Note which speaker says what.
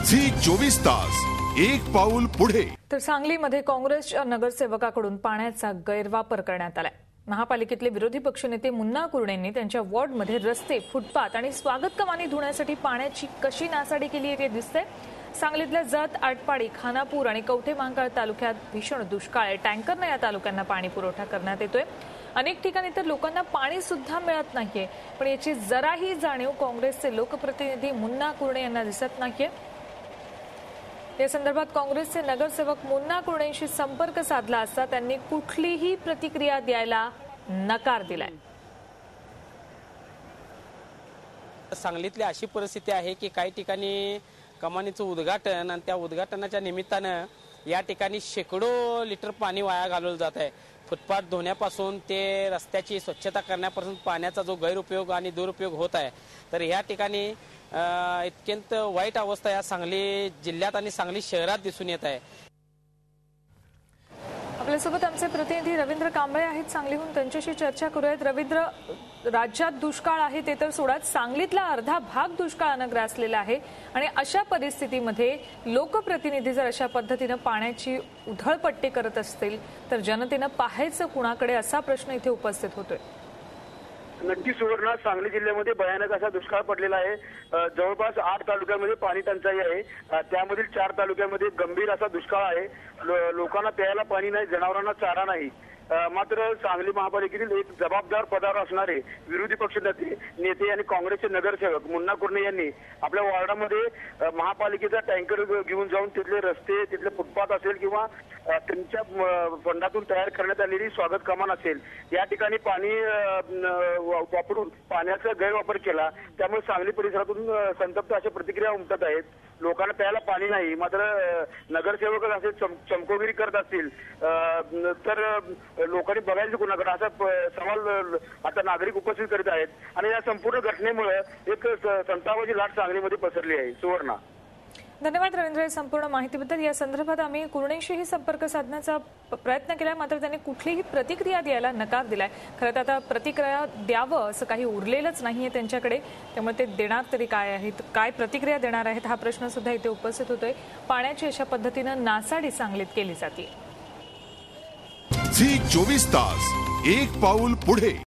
Speaker 1: Zee 24 तास एक पाऊल पुढे।
Speaker 2: तर सांगलीमध्ये काँग्रेसच्या नगरसेवकाकडून पाण्याचा गैरवापर करण्यात आलाय। महापालिकेतले विरोधी पक्षनेते मुन्ना कुर्णेंनी त्यांच्या वॉर्डमध्ये रस्ते, फुटपाथ आणि स्वागत कमानी धुण्यासाठी पाण्याची कशी नासाडी केली आहे ते दिसतंय। सांगलीतल्या जत, आटपाडी, खानापूर आणि कवठे महांकाळ तालुक्यात भीषण दुष्काळ आहे। टँकरने या तालुक्यांना पाणी पुरवठा करण्यात येतोय। अनेक ठिकाणी तर लोकांना पाणी सुद्धा मिळत नाहीये, पण याची जराही जाणीव काँग्रेसचे लोकप्रतिनिधी मुन्ना कुर्णे यांना दिसत नाहीये। या संदर्भात काँग्रेसचे नगरसेवक मुन्ना कुर्णेंशी संपर्क साधला असता त्यांनी कुठलीही प्रतिक्रिया द्यायला नकार दिलाय।
Speaker 3: सांगलीतली अशी परिस्थिती आहे की काही ठिकाणी कमानीचं उद्घाटन आणि त्या उद्घाटनाच्या निमित्तानं या ठिकाणी शेकडो लिटर पाणी वाया घालवलं जात आहे। फुटपाथ धुण्यापासून ते रस्त्याची स्वच्छता करण्यापासून पाण्याचा जो गैरउपयोग आणि दुरुपयोग होत आहे, तर या ठिकाणी अत्यंत वाईट अवस्था या सांगली जिल्ह्यात आणि सांगली शहरात दिसून येत आहे।
Speaker 2: आपल्यासोबत आमचे प्रतिनिधी रवींद्र कांबळे आहेत सांगलीहून, त्यांच्याशी चर्चा करूयात। रवींद्र, राज्यात दुष्काळ आहे ते तर सोडाच, सांगलीतला अर्धा भाग दुष्काळानं ग्रासलेला आहे आणि अशा परिस्थितीमध्ये लोकप्रतिनिधी जर अशा पद्धतीनं पाण्याची उधळपट्टी करत असतील तर जनतेनं पाहायचं कुणाकडे, असा प्रश्न इथे उपस्थित होतोय।
Speaker 4: नक्की सुवर्ण, सांगली जिल्ह्यामध्ये भयानक असा दुष्काळ पडलेला आहे। जवळपास 8 तालुक्यांमध्ये पाणी टंचाई आहे। त्यामधील 4 तालुक्यांमध्ये गंभीर असा दुष्काळ आहे। लोकांना प्यायला पाणी नाही, जनावरांना चारा नाही। मात्र सांगली महापालिकेतील एक जबाबदार पदावर असणारे विरोधी पक्ष नेते आणि काँग्रेसचे नगरसेवक मुन्ना कुर्णे यांनी आपल्या वॉर्डामध्ये महापालिकेचा टँकर घेऊन जाऊन तिथले रस्ते, तिथले फुटपाथ असेल किंवा त्यांच्या फंडातून तयार करण्यात आलेली स्वागत कमान असेल, या ठिकाणी पाणी वापरून पाण्याचा गैरवापर केला। त्यामुळे सांगली परिसरातून संतप्त अशा प्रतिक्रिया उमटत आहेत। लोकांना प्यायला पाणी नाही, मात्र नगरसेवक असे चमकोगिरी करत असतील तर लोकांनी बघायचं कुणाकडे, असा सवाल आता नागरिक उपस्थित करीत आहेत। आणि या संपूर्ण घटनेमुळे एक संतापाची लाट सांगलीमध्ये पसरली आहे। सुवर्णा,
Speaker 2: धन्यवाद रवींद्र या संपूर्ण माहितीबद्दल। या संदर्भात आम्ही कुर्णेंशीही संपर्क साधण्याचा प्रयत्न केला, मात्र त्यांनी कुठलीही प्रतिक्रिया द्यायला नकार दिलाय। खरं तर आता प्रतिक्रिया द्यावं असं काही उरलेलंच नाहीये त्यांच्याकडे, त्यामुळे ते देणार तरी काय आहेत, काय प्रतिक्रिया देणार आहेत, हा प्रश्न सुद्धा इथे उपस्थित होतोय। पाण्याची अशा पद्धतीनं नासाडी सांगलीत केली जाते।
Speaker 1: झी 24 तास एक पाऊल पुढे।